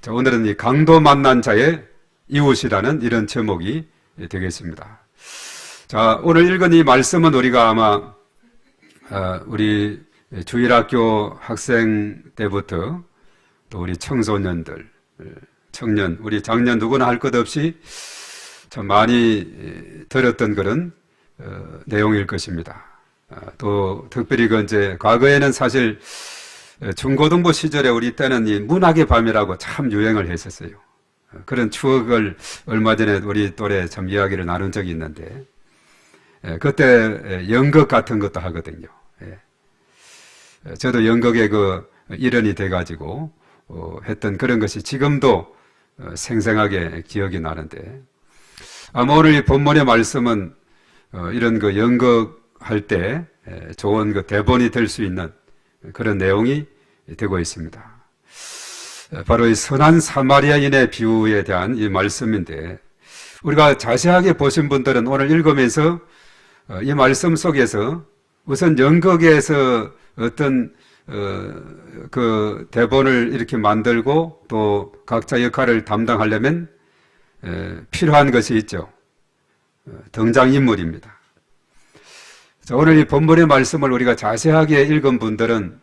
자, 오늘은 이 강도 만난 자의 이웃이라는 이런 제목이 되겠습니다. 자, 오늘 읽은 이 말씀은 우리가 아마 우리 주일학교 학생 때부터 또 우리 청소년들, 청년, 우리 장년 누구나 할 것 없이 참 많이 들었던 그런 내용일 것입니다. 또 특별히 그 이제 과거에는 사실 중고등부 시절에 우리 때는 이 문학의 밤이라고 참 유행을 했었어요. 그런 추억을 얼마 전에 우리 또래 참 이야기를 나눈 적이 있는데, 그때 연극 같은 것도 하거든요. 저도 연극의 그 일원이 돼가지고 했던 그런 것이 지금도 생생하게 기억이 나는데, 아마 오늘 이 본문의 말씀은 이런 그 연극할 때 좋은 그 대본이 될 수 있는 그런 내용이 되고 있습니다. 바로 이 선한 사마리아인의 비유에 대한 이 말씀인데, 우리가 자세하게 보신 분들은 오늘 읽으면서 이 말씀 속에서 우선 연극에서 어떤 그 대본을 이렇게 만들고 또 각자 역할을 담당하려면 필요한 것이 있죠. 등장인물입니다. 자, 오늘 이 본문의 말씀을 우리가 자세하게 읽은 분들은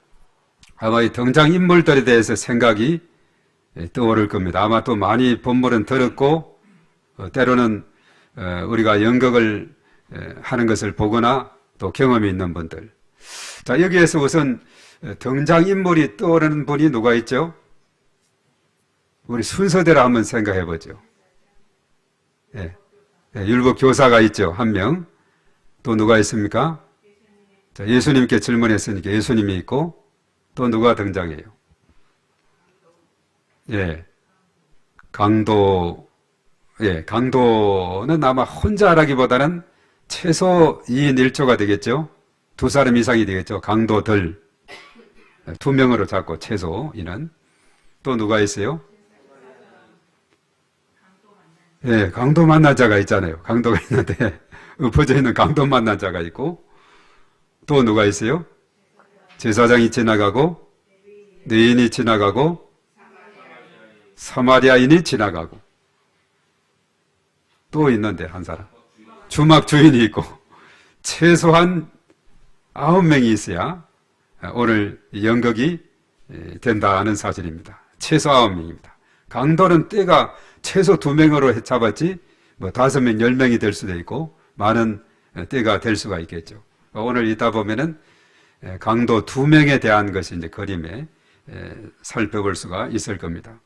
아마 이 등장인물들에 대해서 생각이 떠오를 겁니다. 아마 또 많이 본문은 들었고 때로는 우리가 연극을 하는 것을 보거나 또 경험이 있는 분들. 자, 여기에서 우선 등장인물이 떠오르는 분이 누가 있죠? 우리 순서대로 한번 생각해 보죠. 율법 교사가 있죠. 한 명. 또 누가 있습니까? 자, 예수님께 질문했으니까 예수님이 있고, 또 누가 등장해요? 강도. 강도는 아마 혼자라기보다는 최소 2인 1조가 되겠죠. 두 사람 이상이 되겠죠. 강도들. 2명으로 잡고 최소 인은. 또 누가 있어요? 강도 만난 자가 있잖아요. 강도가 있는데 엎어져 있는 강도 만난 자가 있고, 또 누가 있어요? 제사장이 지나가고, 레위인이 지나가고, 사마리아인이 지나가고, 또 있는데 한 사람, 주막 주인이 있고, 최소한 9명이 있어야 오늘 연극이 된다는 사실입니다. 최소 9명입니다. 강도는 때가 최소 2명으로 잡았지, 5명, 10명이 될 수도 있고, 많은 때가 될 수가 있겠죠. 오늘 있다 보면은 강도 2명에 대한 것이 이제 그림에 살펴볼 수가 있을 겁니다.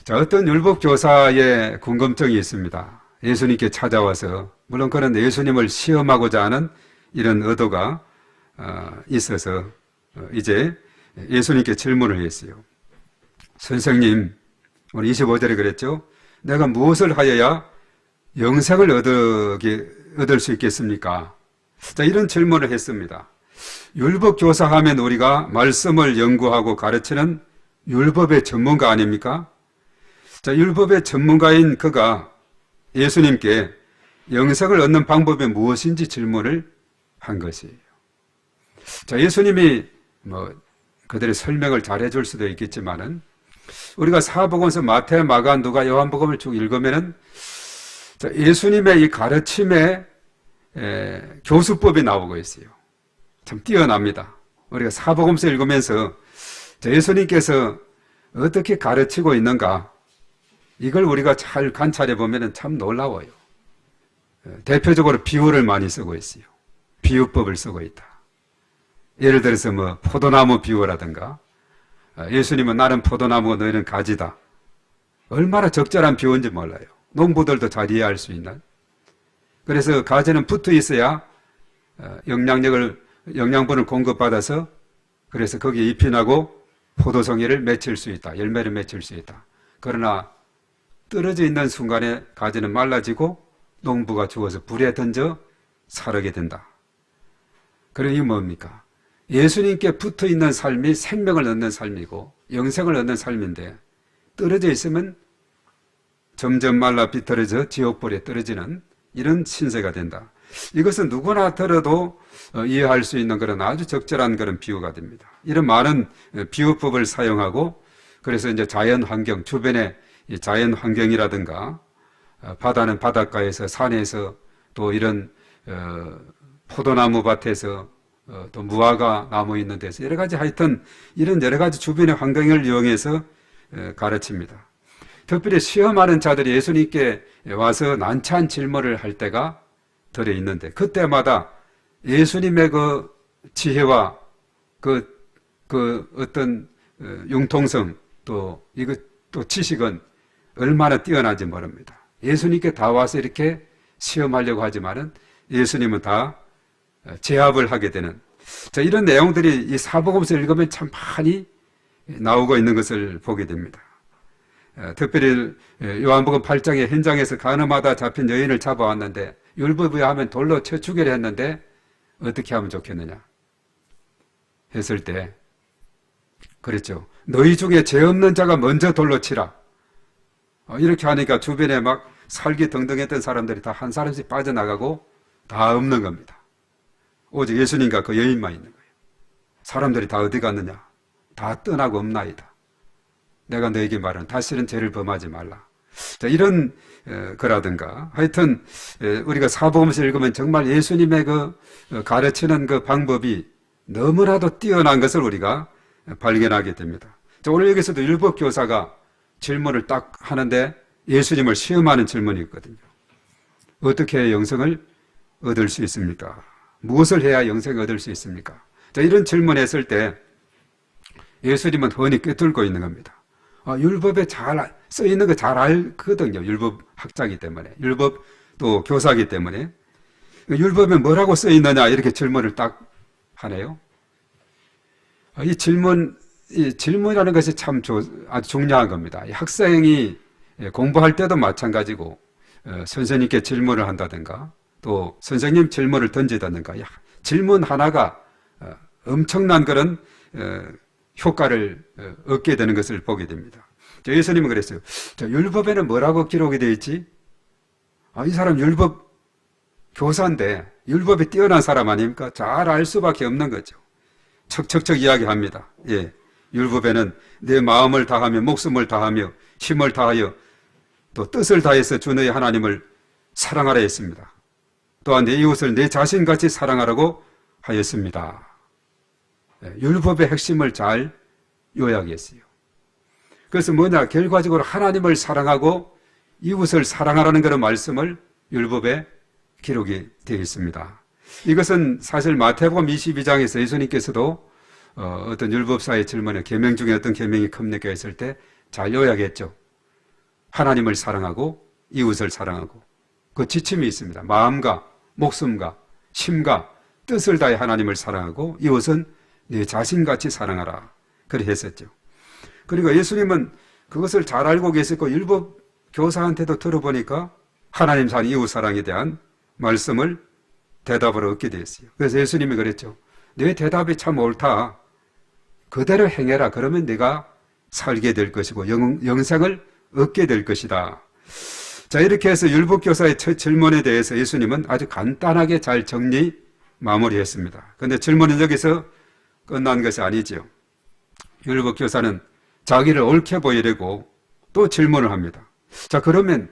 자, 어떤 율법 교사의 궁금증이 있습니다. 예수님께 찾아와서, 물론 그런 예수님을 시험하고자 하는 이런 의도가 있어서 이제 예수님께 질문을 했어요. 선생님, 오늘 25절에 그랬죠? 내가 무엇을 하여야 영생을 얻을 수 있겠습니까? 자, 이런 질문을 했습니다. 율법 교사하면 우리가 말씀을 연구하고 가르치는 율법의 전문가 아닙니까? 자, 율법의 전문가인 그가 예수님께 영생을 얻는 방법이 무엇인지 질문을 한 것이에요. 자, 예수님이 그들의 설명을 잘 해줄 수도 있겠지만은, 우리가 사복음서 마태, 마가, 누가, 요한복음을 쭉 읽으면은, 자, 예수님의 이 가르침에 교수법이 나오고 있어요. 참 뛰어납니다. 우리가 사복음서 읽으면서 예수님께서 어떻게 가르치고 있는가, 이걸 우리가 잘 관찰해 보면 참 놀라워요. 대표적으로 비유를 많이 쓰고 있어요. 비유법을 쓰고 있다. 예를 들어서 포도나무 비유라든가, 예수님은 나는 포도나무고 너희는 가지다. 얼마나 적절한 비유인지 몰라요. 농부들도 잘 이해할 수 있는. 그래서 가지는 붙어 있어야 영양분을 공급받아서, 그래서 거기에 잎이 나고 포도송이를 맺힐 수 있다. 열매를 맺힐 수 있다. 그러나 떨어져 있는 순간에 가지는 말라지고 농부가 죽어서 불에 던져 사르게 된다. 그러니 뭡니까? 예수님께 붙어 있는 삶이 생명을 얻는 삶이고 영생을 얻는 삶인데, 떨어져 있으면 점점 말라 비틀어져 지옥불에 떨어지는 이런 신세가 된다. 이것은 누구나 들어도 이해할 수 있는 그런 아주 적절한 그런 비유가 됩니다. 이런 많은 비유법을 사용하고 그래서 이제 자연 환경, 주변의 이 자연 환경이라든가 바다는 바닷가에서 산에서 또 이런 포도나무 밭에서 또 무화과 나무 있는 데서 여러 가지 하여튼 이런 여러 가지 주변의 환경을 이용해서 가르칩니다. 특별히 시험하는 자들이 예수님께 와서 난처한 질문을 할 때가 들어 있는데 그때마다 예수님의 그 지혜와 그 어떤 융통성 또 지식은 얼마나 뛰어난지 모릅니다. 예수님께 다 와서 이렇게 시험하려고 하지만은 예수님은 다 제압을 하게 되는 이런 내용들이 이 사복음서 읽으면 참 많이 나오고 있는 것을 보게 됩니다. 특별히 요한복음 8장의 현장에서 가늠하다 잡힌 여인을 잡아왔는데 율법에 하면 돌로 쳐 죽이려 했는데 어떻게 하면 좋겠느냐 했을 때 그랬죠. 너희 중에 죄 없는 자가 먼저 돌로 치라. 이렇게 하니까 주변에 막 살기 등등했던 사람들이 다 한 사람씩 빠져나가고 다 없는 겁니다. 오직 예수님과 그 여인만 있는 거예요. 사람들이 다 어디 갔느냐? 다 떠나고 없나이다. 내가 너에게 말하는 다시는 죄를 범하지 말라. 자, 이런 거라든가 하여튼 우리가 사복음서 읽으면 정말 예수님의 그 가르치는 그 방법이 너무나도 뛰어난 것을 우리가 발견하게 됩니다. 자, 오늘 여기서도 율법교사가 질문을 딱 하는데 예수님을 시험하는 질문이 있거든요. 어떻게 해야 영생을 얻을 수 있습니까? 무엇을 해야 영생을 얻을 수 있습니까? 자, 이런 질문했을 때 예수님은 훤히 꿰뚫고 있는 겁니다. 율법에 잘 써 있는 거 잘 알거든요. 율법 학자이기 때문에. 율법 또 교사이기 때문에. 율법에 뭐라고 써 있느냐 이렇게 질문을 딱 하네요. 이 질문이라는 것이 참 아주 중요한 겁니다. 이 학생이 공부할 때도 마찬가지고 선생님께 질문을 한다든가 또 선생님 질문을 던지다든가 질문 하나가 엄청난 그런 효과를 얻게 되는 것을 보게 됩니다. 예수님은 그랬어요. 율법에는 뭐라고 기록이 되어 있지? 이 사람 율법 교사인데 율법에 뛰어난 사람 아닙니까? 잘 알 수밖에 없는 거죠. 척척척 이야기합니다. 예, 율법에는 내 마음을 다하며 목숨을 다하며 힘을 다하여 또 뜻을 다해서 주 너의 하나님을 사랑하라 했습니다. 또한 내 이웃을 내 자신같이 사랑하라고 하였습니다. 율법의 핵심을 잘 요약했어요. 그래서 뭐냐? 결과적으로 하나님을 사랑하고 이웃을 사랑하라는 그런 말씀을 율법에 기록이 되어 있습니다. 이것은 사실 마태복음 22장에서 예수님께서도 어떤 율법사의 질문에 계명 중에 어떤 계명이 큽니까 했을 때 잘 요약했죠. 하나님을 사랑하고 이웃을 사랑하고 그 지침이 있습니다. 마음과 목숨과 힘과 뜻을 다해 하나님을 사랑하고 이웃은 네 자신같이 사랑하라. 그렇게 했었죠. 그리고 예수님은 그것을 잘 알고 계셨고 율법 교사한테도 들어보니까 하나님 사랑, 이웃 사랑에 대한 말씀을 대답으로 얻게 되었어요. 그래서 예수님이 그랬죠. 내 대답이 참 옳다. 그대로 행해라. 그러면 네가 살게 될 것이고 영생을 얻게 될 것이다. 자, 이렇게 해서 율법교사의 첫 질문에 대해서 예수님은 아주 간단하게 잘 정리 마무리했습니다. 그런데 질문은 여기서 끝난 것이 아니죠. 율법교사는 자기를 옳게 보이려고 또 질문을 합니다. 자, 그러면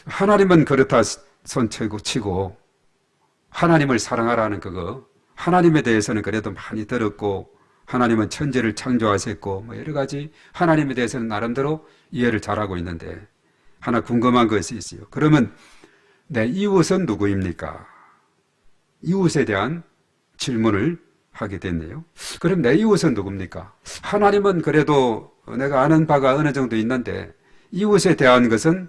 하나님은 그렇다 손치고 하나님을 사랑하라는 그거 하나님에 대해서는 그래도 많이 들었고 하나님은 천지를 창조하셨고 뭐 여러 가지 하나님에 대해서는 나름대로 이해를 잘하고 있는데 하나 궁금한 것이 있어요. 그러면 내 이웃은 누구입니까? 이웃에 대한 질문을 하게 됐네요. 그럼 내 이웃은 누굽니까? 하나님은 그래도 내가 아는 바가 어느 정도 있는데 이웃에 대한 것은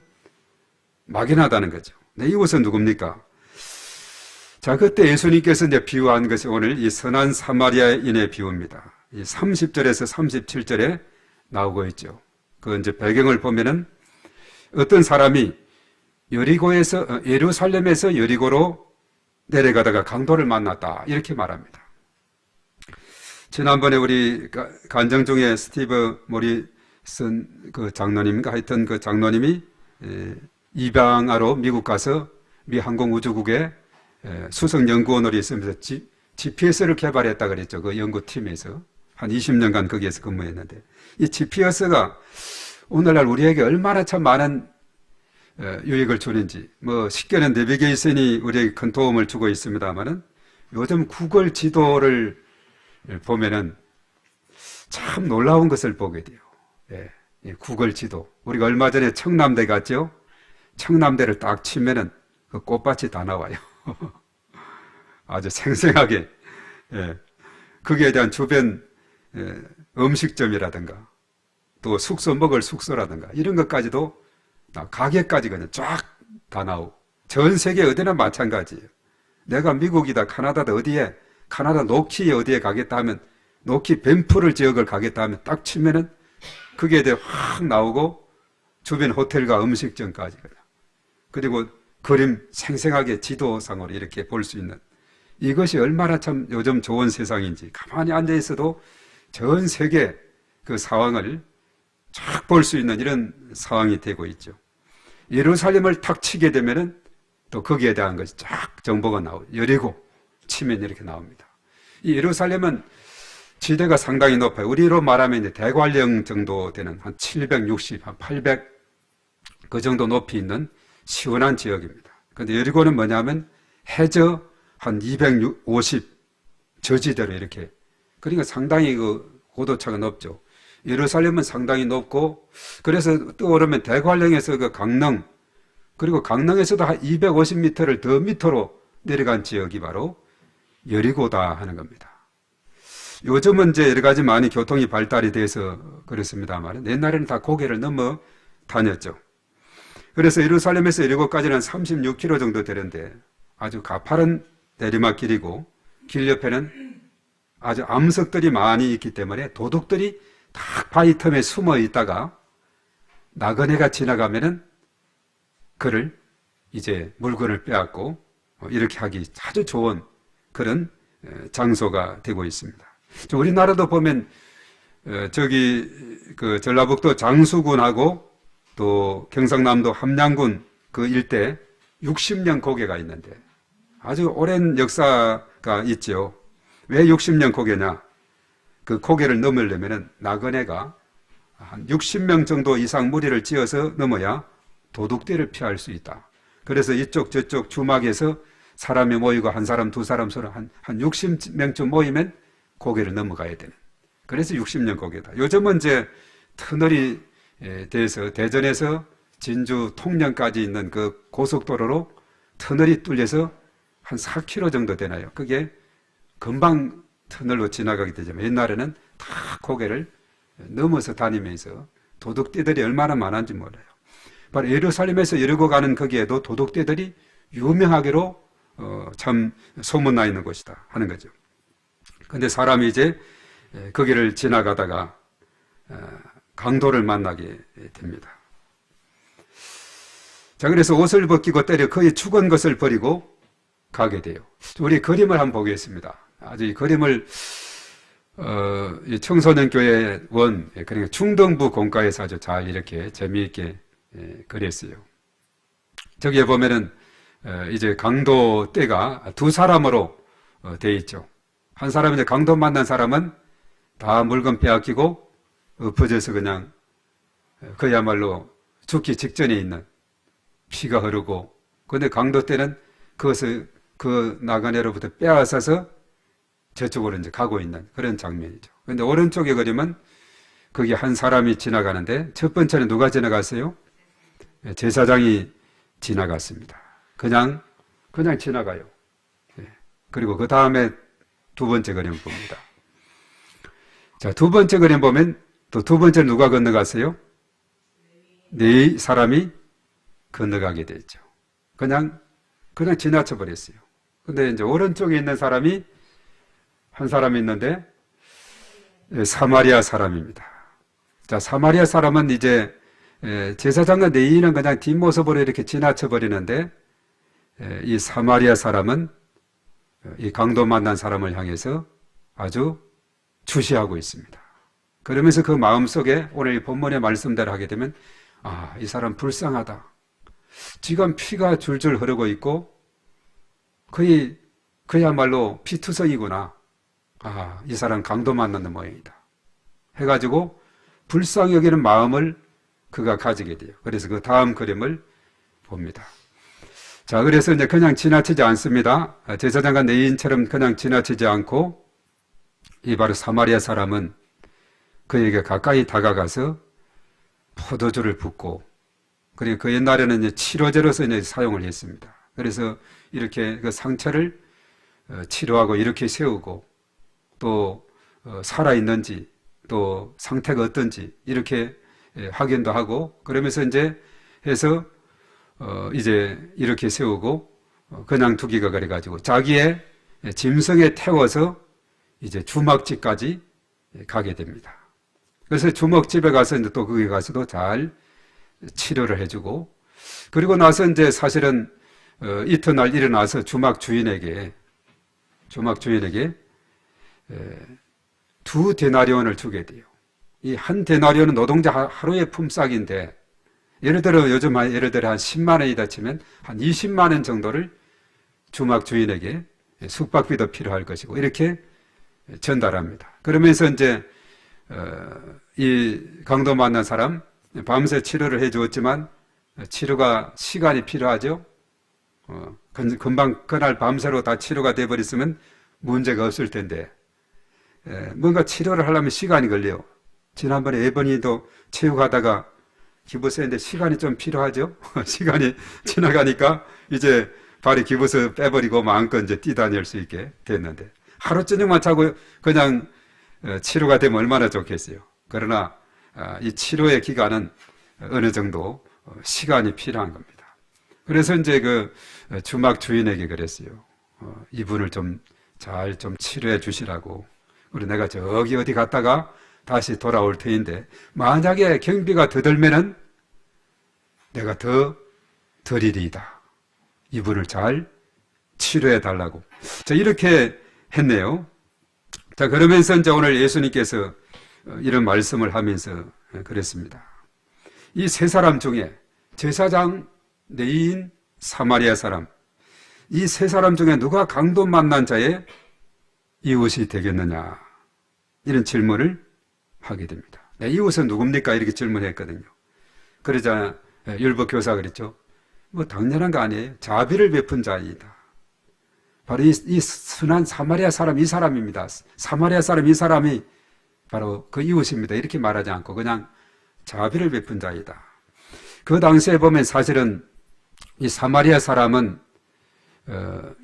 막연하다는 거죠. 내 이웃은 누굽니까? 자, 그때 예수님께서 이제 비유한 것이 오늘 이 선한 사마리아인의 비유입니다. 이 30절에서 37절에 나오고 있죠. 그 이제 배경을 보면은 어떤 사람이 예루살렘에서 여리고로 내려가다가 강도를 만났다. 이렇게 말합니다. 지난번에 우리 간증 중에 스티브 모리슨 그 장로님인가 하여튼 그 장로님이 입양하러 미국 가서 미 항공우주국에 수석연구원으로 있으면서 GPS를 개발했다 그랬죠. 그 연구팀에서. 한 20년간 거기에서 근무했는데, 이 GPS가 오늘날 우리에게 얼마나 참 많은 유익을 주는지, 뭐 쉽게는 내비게이션이 우리에게 큰 도움을 주고 있습니다만은, 요즘 구글 지도를 보면은 참 놀라운 것을 보게 돼요. 예, 이 구글 지도. 우리가 얼마 전에 청남대 갔죠? 청남대를 딱 치면은 그 꽃밭이 다 나와요. 아주 생생하게. 예, 거기에 대한 주변 음식점이라든가 또 숙소 먹을 숙소라든가 이런 것까지도 가게까지 그냥 쫙 다 나오고, 전 세계 어디나 마찬가지예요. 내가 미국이다 카나다다 어디에, 카나다 노키 어디에 가겠다 하면, 노키 밴프를 지역을 가겠다 하면 딱 치면은 거기에 대해 확 나오고, 주변 호텔과 음식점까지 그냥. 그리고 그림 생생하게 지도상으로 이렇게 볼 수 있는, 이것이 얼마나 참 요즘 좋은 세상인지, 가만히 앉아 있어도 전 세계 그 상황을 쫙 볼 수 있는 이런 상황이 되고 있죠. 예루살렘을 탁 치게 되면은 또 거기에 대한 것이 쫙 정보가 나오고, 여리고 치면 이렇게 나옵니다. 이 예루살렘은 지대가 상당히 높아요. 우리로 말하면 이제 대관령 정도 되는 한 760, 한 800 그 정도 높이 있는 시원한 지역입니다. 그런데 여리고는 뭐냐면 해저 한 250 저지대로 이렇게, 그러니까 상당히 그 고도차가 높죠. 예루살렘은 상당히 높고, 그래서 떠오르면 대관령에서 그 강릉, 그리고 강릉에서도 한 250m를 더 밑으로 내려간 지역이 바로 여리고다 하는 겁니다. 요즘은 이제 여러 가지 많이 교통이 발달이 돼서 그렇습니다만, 옛날에는 다 고개를 넘어 다녔죠. 그래서 예루살렘에서 여리고까지는 36km 정도 되는데 아주 가파른 내리막길이고, 길 옆에는 아주 암석들이 많이 있기 때문에 도둑들이 딱 바위 틈에 숨어 있다가 나그네가 지나가면은 그를 이제 물건을 빼앗고 이렇게 하기 아주 좋은 그런 장소가 되고 있습니다. 우리나라도 보면 저기 그 전라북도 장수군하고 또 경상남도 함양군 그 일대 60년 고개가 있는데 아주 오랜 역사가 있죠. 왜 60년 고개냐? 그 고개를 넘으려면은 나그네가 한 60명 정도 이상 무리를 지어서 넘어야 도둑들을 피할 수 있다. 그래서 이쪽 저쪽 주막에서 사람이 모이고 한 사람 두 사람 서로 한 60명쯤 모이면 고개를 넘어가야 되는. 그래서 60년 고개다. 요즘은 이제 터널이 돼서 대전에서 진주 통영까지 있는 그 고속도로로 터널이 뚫려서 한 4km 정도 되나요? 그게 금방 터널로 지나가게 되지만 옛날에는 다 고개를 넘어서 다니면서 도둑떼들이 얼마나 많은지 몰라요. 바로 예루살렘에서 여리고 가는 거기에도 도둑떼들이 유명하게로 참 소문나 있는 곳이다 하는 거죠. 근데 사람이 이제 거기를 지나가다가 강도를 만나게 됩니다. 자, 그래서 옷을 벗기고 때려 거의 죽은 것을 버리고 가게 돼요. 우리 그림을 한번 보겠습니다. 아주 이 그림을 이 청소년교회 그러니까 충동부 공과에서 아주 잘 이렇게 재미있게 그렸어요. 저기에 보면은 이제 강도 떼가 두 사람으로 돼 있죠. 한 사람은 이제 강도 만난 사람은 다 물건 빼앗기고 엎어져서 그냥 그야말로 죽기 직전에 있는, 피가 흐르고, 근데 강도 떼는 그것을 그 나그네로부터 빼앗아서 저쪽으로 이제 가고 있는 그런 장면이죠. 그런데 오른쪽에 그림은 거기 한 사람이 지나가는데 첫 번째는 누가 지나갔어요? 제사장이 지나갔습니다. 그냥 지나가요. 그리고 그 다음에 두 번째 그림 봅니다. 자, 두 번째 그림 보면 또 두 번째 누가 건너갔어요? 네 사람이 건너가게 되죠. 그냥 지나쳐 버렸어요. 근데 이제 오른쪽에 있는 사람이 한 사람이 있는데 사마리아 사람입니다. 자, 사마리아 사람은 이제 제사장과 레위인은 그냥 뒷모습으로 이렇게 지나쳐 버리는데 이 사마리아 사람은 이 강도 만난 사람을 향해서 아주 주시하고 있습니다. 그러면서 그 마음속에 오늘 이 본문의 말씀대로 하게 되면 이 사람 불쌍하다. 지금 피가 줄줄 흐르고 있고 그야말로 피투성이구나. 아, 이 사람 강도 만났는 모양이다 해가지고 불쌍히 여기는 마음을 그가 가지게 돼요. 그래서 그 다음 그림을 봅니다. 자, 그래서 이제 그냥 지나치지 않습니다. 제사장과 레위인처럼 그냥 지나치지 않고 이 바로 사마리아 사람은 그에게 가까이 다가가서 포도주를 붓고, 그리고 그 옛날에는 이제 치료제로서 이제 사용을 했습니다. 그래서 이렇게 그 상처를 치료하고 이렇게 세우고 또 살아있는지 또 상태가 어떤지 이렇게 확인도 하고, 그러면서 이제 해서 이제 이렇게 세우고 그냥 두기가 그래가지고 자기의 짐승에 태워서 이제 주막집까지 가게 됩니다. 그래서 주먹집에 가서 이제 또 거기 가서도 잘 치료를 해주고, 그리고 나서 이제 사실은 이튿날 일어나서 주막 주인에게 2데나리온을 주게 돼요. 이 한 데나리온은 노동자 하루의 품삯인데, 예를 들어 요즘 예를 들어 한 10만 원이다 치면 한 20만 원 정도를 주막 주인에게 숙박비도 필요할 것이고 이렇게 전달합니다. 그러면서 이제 이 강도 만난 사람 밤새 치료를 해 주었지만 치료가 시간이 필요하죠. 금방 그날 밤새로 다 치료가 돼 버렸으면 문제가 없을 텐데 뭔가 치료를 하려면 시간이 걸려요. 지난번에 에버니도 체육하다가 기부스했는데 시간이 좀 필요하죠. 시간이 지나가니까 이제 발이 기부스 빼버리고 마음껏 이제 뛰다닐 수 있게 됐는데, 하루 저녁만 자고 그냥 치료가 되면 얼마나 좋겠어요. 그러나 이 치료의 기간은 어느 정도 시간이 필요한 겁니다. 그래서 이제 그 주막 주인에게 그랬어요. 이분을 좀 잘 좀 치료해 주시라고. 우리 내가 저기 어디 갔다가 다시 돌아올 테인데 만약에 경비가 더 들면은 내가 더 드리리이다. 이분을 잘 치료해 달라고. 자, 이렇게 했네요. 자, 그러면서 이제 오늘 예수님께서 이런 말씀을 하면서 그랬습니다. 이 세 사람 중에 제사장, 레위인, 사마리아 사람, 이 세 사람 중에 누가 강도 만난 자의 이웃이 되겠느냐, 이런 질문을 하게 됩니다. 이웃은 누굽니까? 이렇게 질문했거든요. 그러자 율법 교사가 그랬죠. 뭐 당연한 거 아니에요. 자비를 베푼 자이다. 바로 이 순한 사마리아 사람, 이 사람입니다. 사마리아 사람, 이 사람이 바로 그 이웃입니다. 이렇게 말하지 않고 그냥 자비를 베푼 자이다. 그 당시에 보면 사실은 이 사마리아 사람은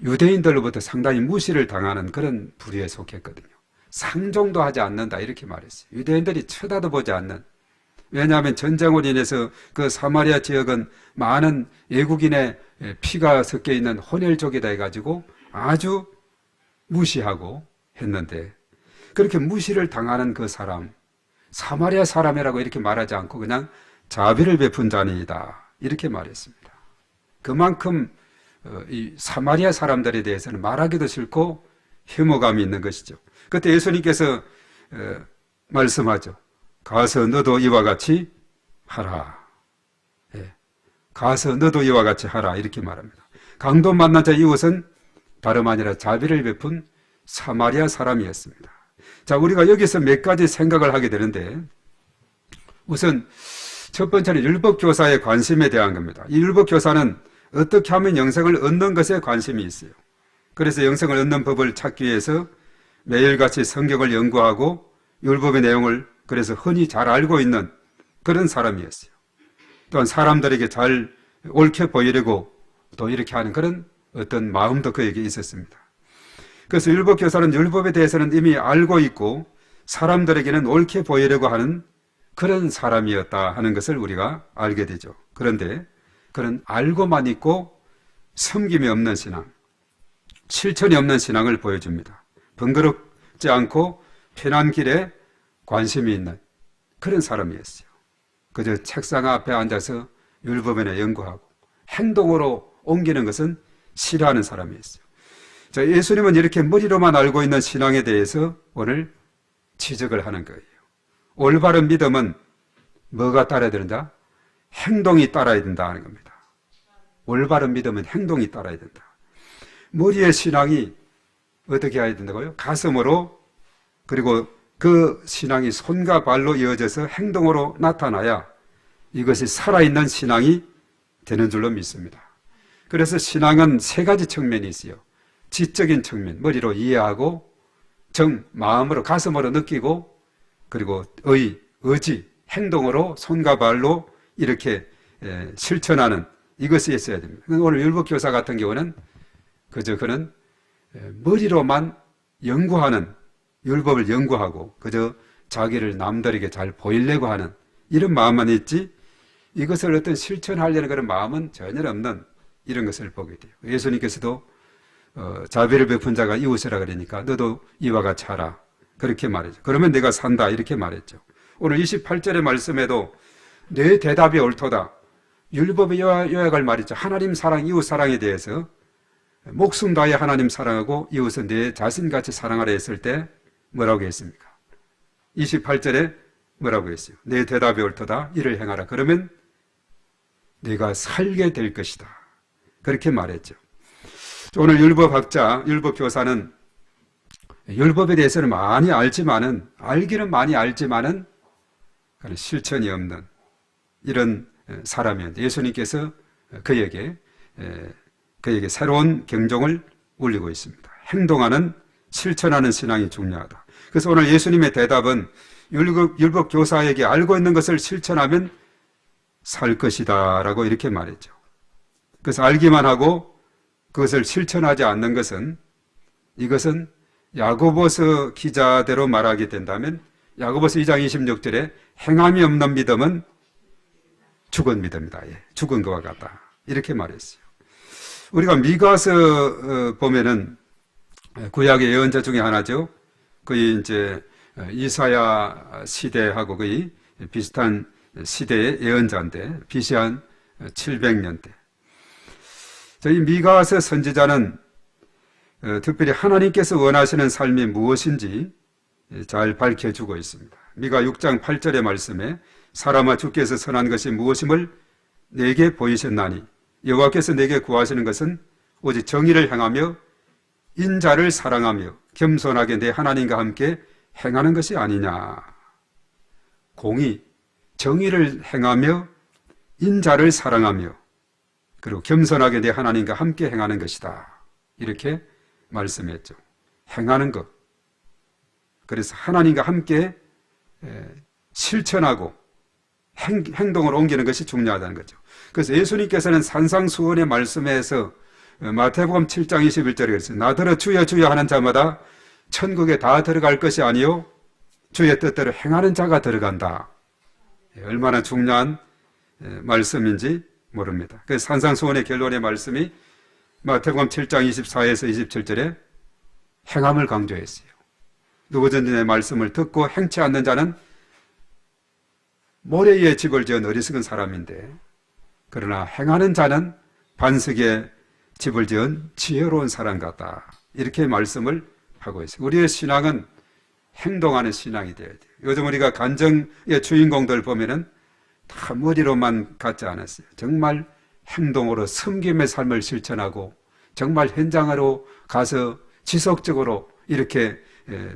유대인들로부터 상당히 무시를 당하는 그런 부류에 속했거든요. 상종도 하지 않는다 이렇게 말했어요. 유대인들이 쳐다도 보지 않는. 왜냐하면 전쟁으로 인해서 그 사마리아 지역은 많은 외국인의 피가 섞여 있는 혼혈족이다 해가지고 아주 무시하고 했는데, 그렇게 무시를 당하는 그 사람, 사마리아 사람이라고 이렇게 말하지 않고 그냥 자비를 베푼 자니이다 이렇게 말했습니다. 그만큼 이 사마리아 사람들에 대해서는 말하기도 싫고 혐오감이 있는 것이죠. 그때 예수님께서 말씀하죠. 가서 너도 이와 같이 하라. 예. 가서 너도 이와 같이 하라 이렇게 말합니다. 강도 만난 자 이웃은 다름 아니라 자비를 베푼 사마리아 사람이었습니다. 자, 우리가 여기서 몇 가지 생각을 하게 되는데, 우선 첫 번째는 율법교사의 관심에 대한 겁니다. 이 율법교사는 어떻게 하면 영생을 얻는 것에 관심이 있어요. 그래서 영생을 얻는 법을 찾기 위해서 매일같이 성경을 연구하고 율법의 내용을 그래서 흔히 잘 알고 있는 그런 사람이었어요. 또한 사람들에게 잘 옳게 보이려고 또 이렇게 하는 그런 어떤 마음도 그에게 있었습니다. 그래서 율법교사는 율법에 대해서는 이미 알고 있고 사람들에게는 옳게 보이려고 하는 그런 사람이었다 하는 것을 우리가 알게 되죠. 그런데 그런 알고만 있고 섬김이 없는 신앙, 실천이 없는 신앙을 보여줍니다. 번거롭지 않고 편한 길에 관심이 있는 그런 사람이었어요. 그저 책상 앞에 앉아서 율법이나 연구하고 행동으로 옮기는 것은 싫어하는 사람이었어요. 자, 예수님은 이렇게 머리로만 알고 있는 신앙에 대해서 오늘 지적을 하는 거예요. 올바른 믿음은 뭐가 따라야 되는가? 행동이 따라야 된다 하는 겁니다. 올바른 믿음은 행동이 따라야 된다. 머리의 신앙이 어떻게 해야 된다고요? 가슴으로 그리고 그 신앙이 손과 발로 이어져서 행동으로 나타나야 이것이 살아있는 신앙이 되는 줄로 믿습니다. 그래서 신앙은 세 가지 측면이 있어요. 지적인 측면, 머리로 이해하고, 마음으로, 가슴으로 느끼고, 그리고 의지, 행동으로 손과 발로 이렇게 실천하는 이것이 있어야 됩니다. 오늘 율법교사 같은 경우는 그저 그는 머리로만 연구하는, 율법을 연구하고 그저 자기를 남들에게 잘 보이려고 하는 이런 마음만 있지, 이것을 어떤 실천하려는 그런 마음은 전혀 없는 이런 것을 보게 돼요. 예수님께서도 자비를 베푼 자가 이웃이라 그러니까 너도 이와 같이 하라, 그렇게 말했죠. 그러면 내가 산다, 이렇게 말했죠. 오늘 28절의 말씀에도 내 대답이 옳도다, 율법에 요약할 말이죠. 하나님 사랑, 이웃 사랑에 대해서 목숨 다해 하나님 사랑하고 이웃은 내 자신같이 사랑하라 했을 때 뭐라고 했습니까? 28절에 뭐라고 했어요? 내 대답이 옳도다, 이를 행하라. 그러면 내가 살게 될 것이다, 그렇게 말했죠. 오늘 율법학자, 율법교사는 율법에 대해서는 많이 알지만은, 알기는 많이 알지만은 실천이 없는 이런 사람이었는데, 예수님께서 그에게 새로운 경종을 울리고 있습니다. 행동하는, 실천하는 신앙이 중요하다. 그래서 오늘 예수님의 대답은 율법교사에게 알고 있는 것을 실천하면 살 것이다 라고 이렇게 말했죠. 그래서 알기만 하고 그것을 실천하지 않는 것은, 이것은 야고보서 기자대로 말하게 된다면 야고보서 2장 26절에 행함이 없는 믿음은 죽은 믿음이다. 죽은 것과 같다, 이렇게 말했어요. 우리가 미가서 보면은 구약의 예언자 중에 하나죠. 거의 이제 이사야 시대하고 거의 비슷한 시대의 예언자인데, BC 한 700년대. 이 미가서 선지자는 특별히 하나님께서 원하시는 삶이 무엇인지 잘 밝혀주고 있습니다. 미가 6장 8절의 말씀에 사람아, 주께서 선한 것이 무엇임을 내게 보이셨나니 여호와께서 내게 구하시는 것은 오직 정의를 행하며 인자를 사랑하며 겸손하게 내 하나님과 함께 행하는 것이 아니냐. 공의, 정의를 행하며 인자를 사랑하며 그리고 겸손하게 내 하나님과 함께 행하는 것이다, 이렇게 말씀했죠. 행하는 것. 그래서 하나님과 함께 실천하고 행동으로 옮기는 것이 중요하다는 거죠. 그래서 예수님께서는 산상수훈의 말씀에서 마태복음 7장 21절에 그랬어요. 나더러 주여 주여 하는 자마다 천국에 다 들어갈 것이 아니요 주의 뜻대로 행하는 자가 들어간다. 얼마나 중요한 말씀인지 모릅니다. 그래서 산상수훈의 결론의 말씀이 마태복음 7장 24에서 27절에 행함을 강조했어요. 누구든지 내 말씀을 듣고 행치 않는 자는 모래 위에 집을 지은 어리석은 사람인데, 그러나 행하는 자는 반석에 집을 지은 지혜로운 사람 같다, 이렇게 말씀을 하고 있어요. 우리의 신앙은 행동하는 신앙이 되어야 돼요. 요즘 우리가 간증의 주인공들 보면은 다 머리로만 갖지 않았어요. 정말 행동으로 섬김의 삶을 실천하고 정말 현장으로 가서 지속적으로 이렇게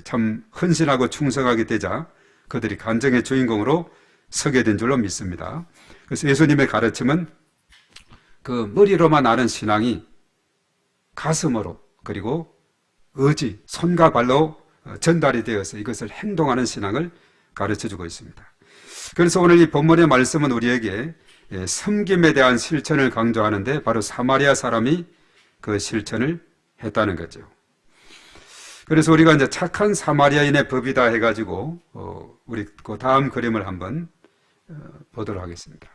참 헌신하고 충성하게 되자 그들이 간증의 주인공으로 서게 된 줄로 믿습니다. 그래서 예수님의 가르침은 그 머리로만 아는 신앙이 가슴으로, 그리고 의지, 손과 발로 전달이 되어서 이것을 행동하는 신앙을 가르쳐주고 있습니다. 그래서 오늘 이 본문의 말씀은 우리에게 섬김에 대한 실천을 강조하는데, 바로 사마리아 사람이 그 실천을 했다는 거죠. 그래서 우리가 이제 착한 사마리아인의 법이다 해가지고 우리 그 다음 그림을 한번 보도록 하겠습니다.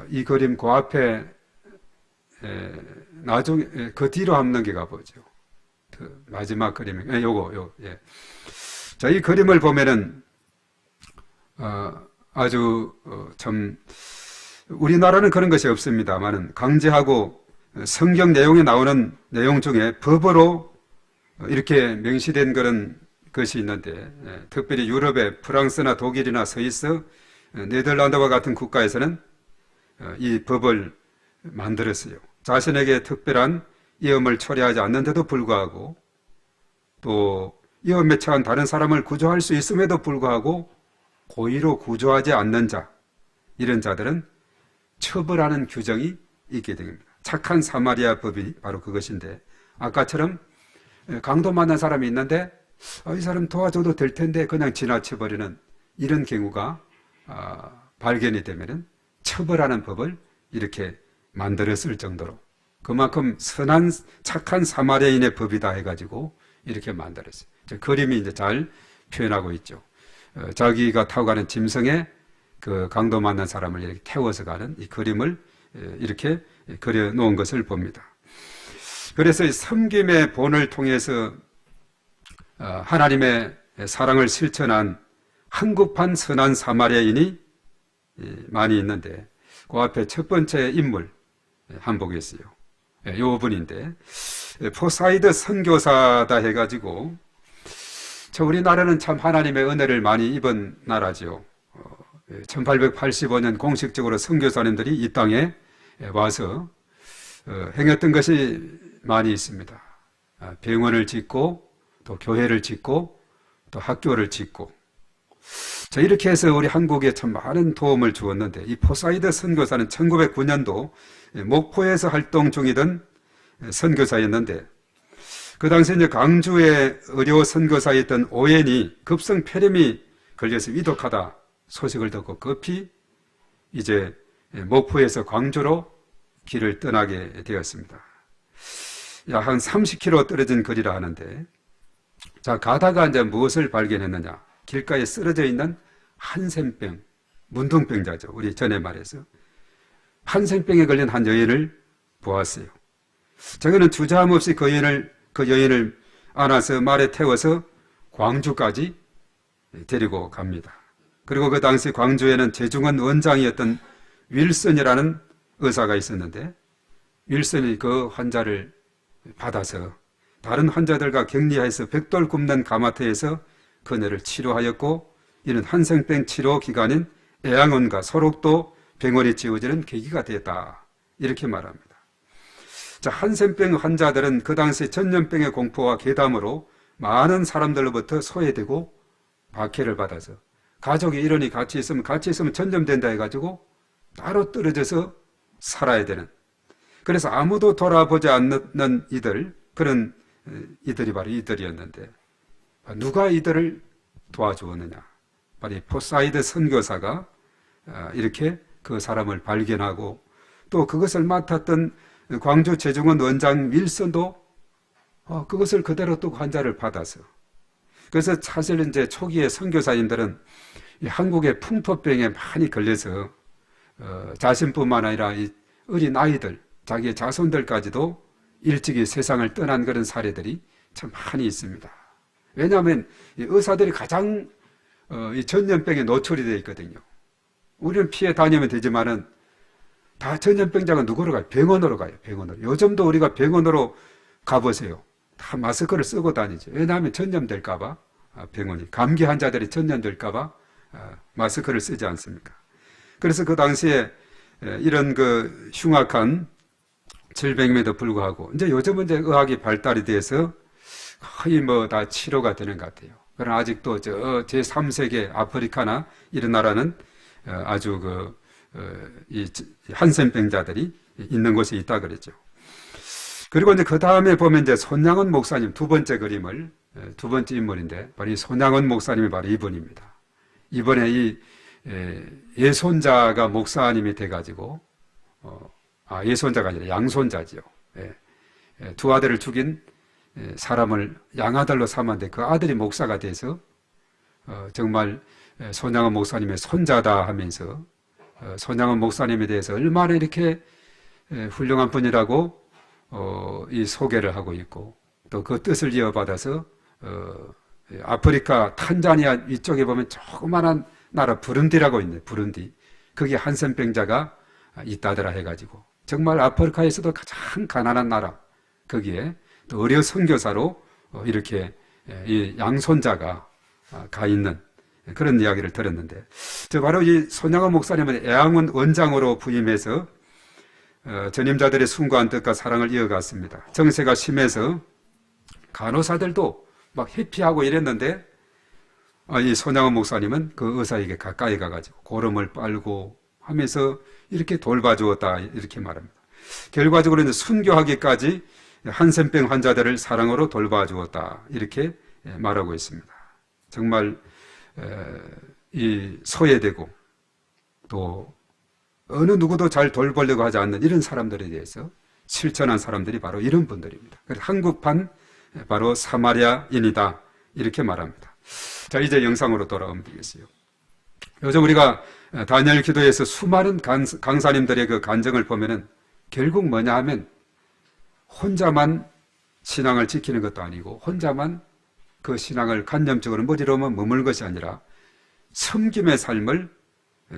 이 그림 그 앞에 나중에 그 뒤로 한번 넘겨가 보죠. 그 마지막 그림이 요거. 자, 이 그림을 보면은 아주 참 우리나라는 그런 것이 없습니다만은 강제하고 성경 내용에 나오는 내용 중에 법으로 이렇게 명시된 그런 것이 있는데, 특별히 유럽의 프랑스나 독일이나 스위스, 네덜란드와 같은 국가에서는 이 법을 만들었어요. 자신에게 특별한 위험을 초래하지 않는데도 불구하고 또 위험에 처한 다른 사람을 구조할 수 있음에도 불구하고 고의로 구조하지 않는 자, 이런 자들은 처벌하는 규정이 있게 됩니다. 착한 사마리아 법이 바로 그것인데, 아까처럼 강도 만난 사람이 있는데 이 사람 도와줘도 될 텐데 그냥 지나쳐버리는 이런 경우가 발견이 되면은 처벌하는 법을 이렇게 만들었을 정도로, 그만큼 선한 착한 사마리아인의 법이다 해가지고 이렇게 만들었어요. 그림이 이제 잘 표현하고 있죠. 자기가 타고 가는 짐승에 그 강도 만난 사람을 이렇게 태워서 가는 이 그림을 이렇게 그려 놓은 것을 봅니다. 그래서 이 섬김의 본을 통해서 하나님의 사랑을 실천한 한급한 선한 사마리아인이 많이 있는데, 그 앞에 첫 번째 인물 한번 보겠어요. 요 분인데, 포사이드 선교사다 해가지고, 우리나라는 참 하나님의 은혜를 많이 입은 나라죠. 1885년 공식적으로 선교사님들이 이 땅에 와서 행했던 것이 많이 있습니다. 병원을 짓고, 또 교회를 짓고, 또 학교를 짓고, 이렇게 해서 우리 한국에 참 많은 도움을 주었는데, 이 포사이드 선교사는 1909년도 목포에서 활동 중이던 선교사였는데, 그 당시 이제 강주의 의료 선교사였던 오웬이 급성 폐렴이 걸려서 위독하다 소식을 듣고 급히 이제 목포에서 광주로 길을 떠나게 되었습니다. 약 한 30km 떨어진 거리라 하는데, 가다가 이제 무엇을 발견했느냐? 길가에 쓰러져 있는 한센병, 문둥병자죠. 우리 전에 말해서. 한센병에 걸린 한 여인을 보았어요. 저거는 주저함 없이 그 여인을 안아서 말에 태워서 광주까지 데리고 갑니다. 그리고 그 당시 광주에는 재중원 원장이었던 윌슨이라는 의사가 있었는데, 윌슨이 그 환자를 받아서 다른 환자들과 격리해서 벽돌 굽는 가마터에서 그녀를 치료하였고, 이는 한센병 치료 기관인 애양원과 소록도 병원이 지어지는 계기가 되었다, 이렇게 말합니다. 한센병 환자들은 그 당시 전염병의 공포와 괴담으로 많은 사람들로부터 소외되고 박해를 받아서, 가족이 이러니 같이 있으면 전염된다 해가지고 따로 떨어져서 살아야 되는, 그래서 아무도 돌아보지 않는 그런 이들이 바로 이들이었는데, 누가 이들을 도와주었느냐? 바로 이 포사이드 선교사가 이렇게 그 사람을 발견하고, 또 그것을 맡았던 광주 재중원 원장 윌슨도 그것을 그대로 또 환자를 받아서, 그래서 사실 이제 초기에 선교사님들은 한국의 풍토병에 많이 걸려서 자신뿐만 아니라 이 어린 아이들, 자기의 자손들까지도 일찍이 세상을 떠난 그런 사례들이 참 많이 있습니다. 왜냐하면 의사들이 가장 이 전염병에 노출이 되어 있거든요. 우리는 피해 다니면 되지만은 다 전염병자가 누구로 가요? 병원으로 가요. 병원으로. 요즘도 우리가 병원으로 가보세요. 다 마스크를 쓰고 다니죠. 왜냐하면 전염될까봐, 병원이 감기 환자들이 전염될까봐 마스크를 쓰지 않습니까? 그래서 그 당시에 이런 그 흉악한 질병임에도 불구하고, 이제 요즘은 이제 의학이 발달이 돼서 거의 뭐 다 치료가 되는 것 같아요. 그러나 아직도 제3세계 아프리카나 이런 나라는 아주 이 한센병자들이 있는 곳에 있다 그랬죠. 그리고 이제 그 다음에 보면 이제 손양원 목사님 두 번째 그림을, 두 번째 인물인데, 바로 이 손양원 목사님이 바로 이분입니다. 이번에 이 예손자가 목사님이 돼가지고, 예손자가 아니라 양손자지요. 두 아들을 죽인 사람을 양아들로 삼았는데 그 아들이 목사가 돼서 정말 손양원 목사님의 손자다 하면서 손양원 목사님에 대해서 얼마나 이렇게 훌륭한 분이라고 이 소개를 하고 있고, 또 그 뜻을 이어받아서 아프리카 탄자니아 위쪽에 보면 조그마한 나라 부룬디라고 있네. 부룬디. 거기에 한센병자가 있다더라 해가지고, 정말 아프리카에서도 가장 가난한 나라, 거기에 또 의료 선교사로 이렇게 이 양손자가 가 있는 그런 이야기를 들었는데, 바로 이 손양원 목사님은 애양원 원장으로 부임해서 전임자들의 숭고한 뜻과 사랑을 이어갔습니다. 정세가 심해서 간호사들도 막 회피하고 이랬는데 이 손양원 목사님은 그 의사에게 가까이 가가지고 고름을 빨고 하면서 이렇게 돌봐주었다 이렇게 말합니다. 결과적으로 순교하기까지 한센병 환자들을 사랑으로 돌봐주었다 이렇게 말하고 있습니다. 정말 이 소외되고 또 어느 누구도 잘 돌보려고 하지 않는 이런 사람들에 대해서 실천한 사람들이 바로 이런 분들입니다. 그래서 한국판 바로 사마리아인이다 이렇게 말합니다. 자, 이제 영상으로 돌아오면 되겠어요. 요즘 우리가 다니엘 기도에서 수많은 강사님들의 그 간증을 보면은 결국 뭐냐 하면 혼자만 신앙을 지키는 것도 아니고 혼자만 그 신앙을 간념적으로 머리로만 머물 것이 아니라 섬김의 삶을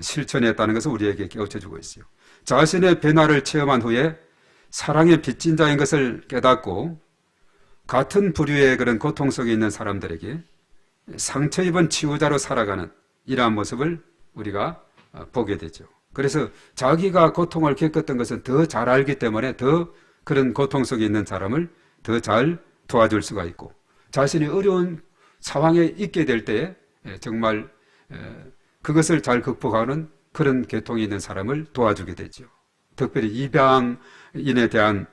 실천했다는 것을 우리에게 깨우쳐주고 있어요. 자신의 변화를 체험한 후에 사랑의 빚진 자인 것을 깨닫고 같은 부류의 그런 고통 속에 있는 사람들에게 상처 입은 치유자로 살아가는 이러한 모습을 우리가 보게 되죠. 그래서 자기가 고통을 겪었던 것은 더 잘 알기 때문에 더 그런 고통 속에 있는 사람을 더 잘 도와줄 수가 있고 자신이 어려운 상황에 있게 될 때에 정말 그것을 잘 극복하는 그런 계통이 있는 사람을 도와주게 되죠. 특별히 입양인에 대한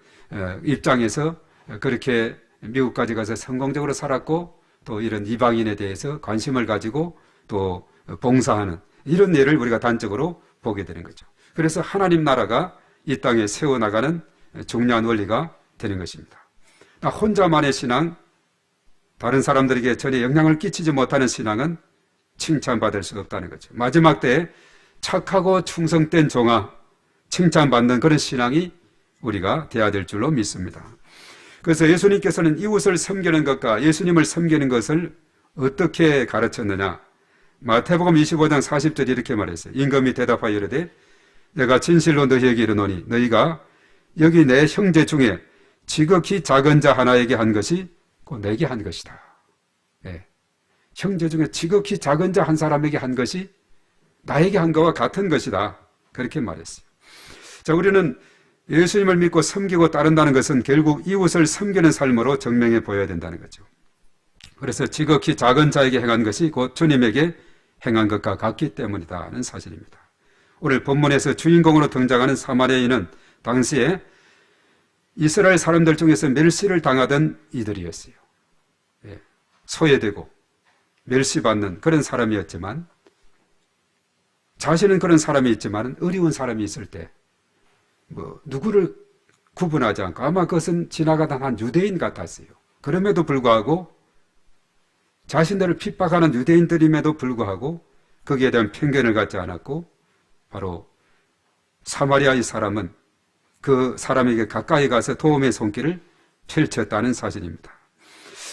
입장에서 그렇게 미국까지 가서 성공적으로 살았고 또 이런 이방인에 대해서 관심을 가지고 또 봉사하는 이런 예를 우리가 단적으로 보게 되는 거죠. 그래서 하나님 나라가 이 땅에 세워나가는 중요한 원리가 되는 것입니다. 혼자만의 신앙, 다른 사람들에게 전혀 영향을 끼치지 못하는 신앙은 칭찬받을 수 없다는 거죠. 마지막 때에 착하고 충성된 종아, 칭찬받는 그런 신앙이 우리가 돼야 될 줄로 믿습니다. 그래서 예수님께서는 이웃을 섬기는 것과 예수님을 섬기는 것을 어떻게 가르쳤느냐? 마태복음 25장 40절에 이렇게 말했어요. 임금이 대답하여 이르되 내가 진실로 너희에게 이르노니 너희가 여기 내 형제 중에 지극히 작은 자 하나에게 한 것이 곧 내게 한 것이다. 네. 형제 중에 지극히 작은 자 한 사람에게 한 것이 나에게 한 것과 같은 것이다. 그렇게 말했어요. 자, 우리는 예수님을 믿고 섬기고 따른다는 것은 결국 이웃을 섬기는 삶으로 증명해 보여야 된다는 거죠. 그래서 지극히 작은 자에게 행한 것이 곧 주님에게 행한 것과 같기 때문이다는 사실입니다. 오늘 본문에서 주인공으로 등장하는 사마리아인은 당시에 이스라엘 사람들 중에서 멸시를 당하던 이들이었어요. 소외되고 멸시받는 그런 사람이었지만 자신은 그런 사람이 있지만 어려운 사람이 있을 때 누구를 구분하지 않고 아마 그것은 지나가던 한 유대인 같았어요. 그럼에도 불구하고 자신들을 핍박하는 유대인들임에도 불구하고 거기에 대한 편견을 갖지 않았고 바로 사마리아의 사람은 그 사람에게 가까이 가서 도움의 손길을 펼쳤다는 사실입니다.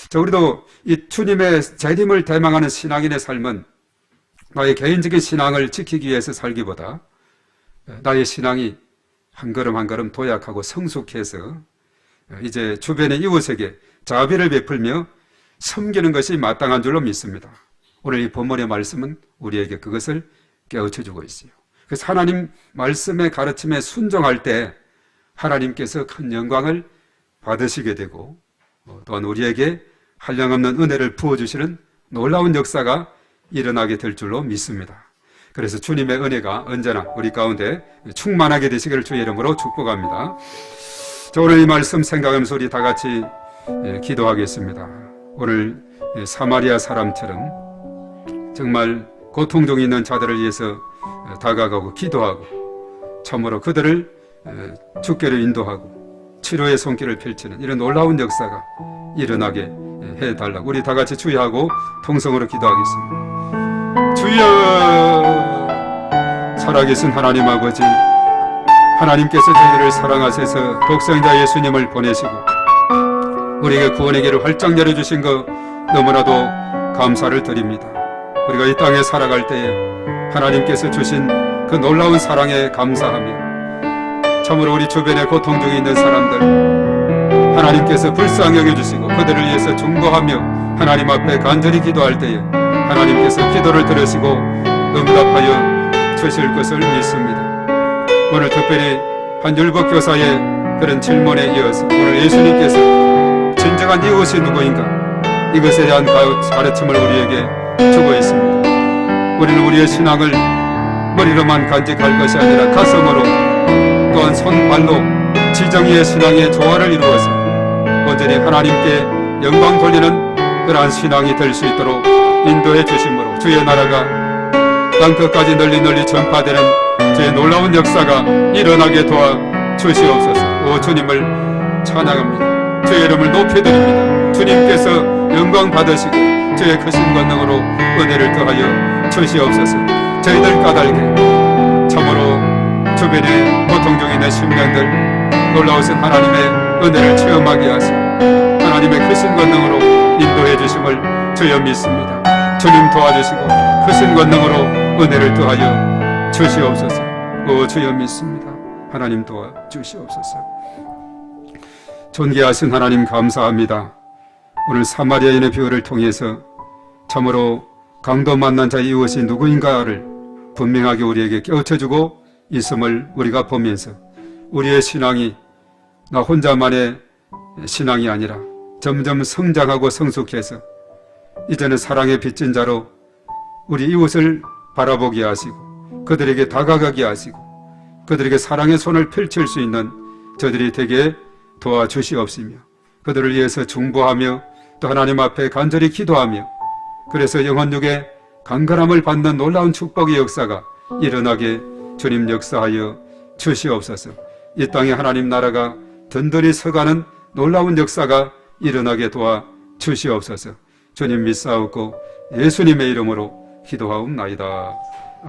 자, 우리도 이 주님의 재림을 대망하는 신앙인의 삶은 나의 개인적인 신앙을 지키기 위해서 살기보다 나의 신앙이 한 걸음 한 걸음 도약하고 성숙해서 이제 주변의 이웃에게 자비를 베풀며 섬기는 것이 마땅한 줄로 믿습니다. 오늘 이 본문의 말씀은 우리에게 그것을 깨우쳐주고 있어요. 그래서 하나님 말씀의 가르침에 순종할 때 하나님께서 큰 영광을 받으시게 되고 또한 우리에게 한량없는 은혜를 부어주시는 놀라운 역사가 일어나게 될 줄로 믿습니다. 그래서 주님의 은혜가 언제나 우리 가운데 충만하게 되시기를 주의 이름으로 축복합니다. 자, 오늘 이 말씀 생각하면서 우리 다 같이 기도하겠습니다. 오늘 사마리아 사람처럼 정말 고통 중에 있는 자들을 위해서 다가가고 기도하고 참으로 그들을 주께로 인도하고 치료의 손길을 펼치는 이런 놀라운 역사가 일어나게 해달라고 우리 다 같이 주의하고 통성으로 기도하겠습니다. 주여, 살아계신 하나님 아버지, 하나님께서 저희를 사랑하셔서 독생자 예수님을 보내시고 우리에게 구원의 길을 활짝 열어주신 것 너무나도 감사를 드립니다. 우리가 이 땅에 살아갈 때에 하나님께서 주신 그 놀라운 사랑에 감사하며 참으로 우리 주변에 고통 중에 있는 사람들 하나님께서 불쌍히 여겨주시고 그들을 위해서 중보하며 하나님 앞에 간절히 기도할 때에 하나님께서 기도를 들으시고 응답하여 주실 것을 믿습니다. 오늘 특별히 한 율법 교사의 그런 질문에 이어서 오늘 예수님께서 진정한 이웃이 누구인가? 이것에 대한 가르침을 우리에게 주고 있습니다. 우리는 우리의 신앙을 머리로만 간직할 것이 아니라 가슴으로 또한 손, 발로 지정의의 신앙의 조화를 이루어서 온전히 하나님께 영광 돌리는 그러한 신앙이 될 수 있도록 인도해 주심으로 주의 나라가 땅끝까지 널리 전파되는 주의 놀라운 역사가 일어나게 도와 주시옵소서. 오 주님을 찬양합니다. 주의 이름을 높여드립니다. 주님께서 영광 받으시고 주의 크신 권능으로 은혜를 더하여 주시옵소서. 저희들 까닭에 참으로 주변에 고통 중인 내 심령들 놀라우신 하나님의 은혜를 체험하게 하시고 하나님의 크신 권능으로 인도해 주심을 주여 믿습니다. 주님 도와주시고 크신 권능으로 은혜를 더하여 주시옵소서. 오 주여 믿습니다. 하나님 도와주시옵소서. 존귀하신 하나님 감사합니다. 오늘 사마리아인의 비유를 통해서 참으로 강도 만난 자의 이웃이 누구인가를 분명하게 우리에게 깨우쳐주고 있음을 우리가 보면서 우리의 신앙이 나 혼자만의 신앙이 아니라 점점 성장하고 성숙해서 이제는 사랑의 빚진 자로 우리 이웃을 바라보게 하시고 그들에게 다가가게 하시고 그들에게 사랑의 손을 펼칠 수 있는 저들이 되게 도와주시옵시며 그들을 위해서 중보하며 또 하나님 앞에 간절히 기도하며 그래서 영혼육의 강건함을 받는 놀라운 축복의 역사가 일어나게 주님 역사하여 주시옵소서. 이 땅에 하나님 나라가 든든히 서가는 놀라운 역사가 일어나게 도와 주시옵소서. 주님 믿사옵고 예수님의 이름으로 기도하옵나이다.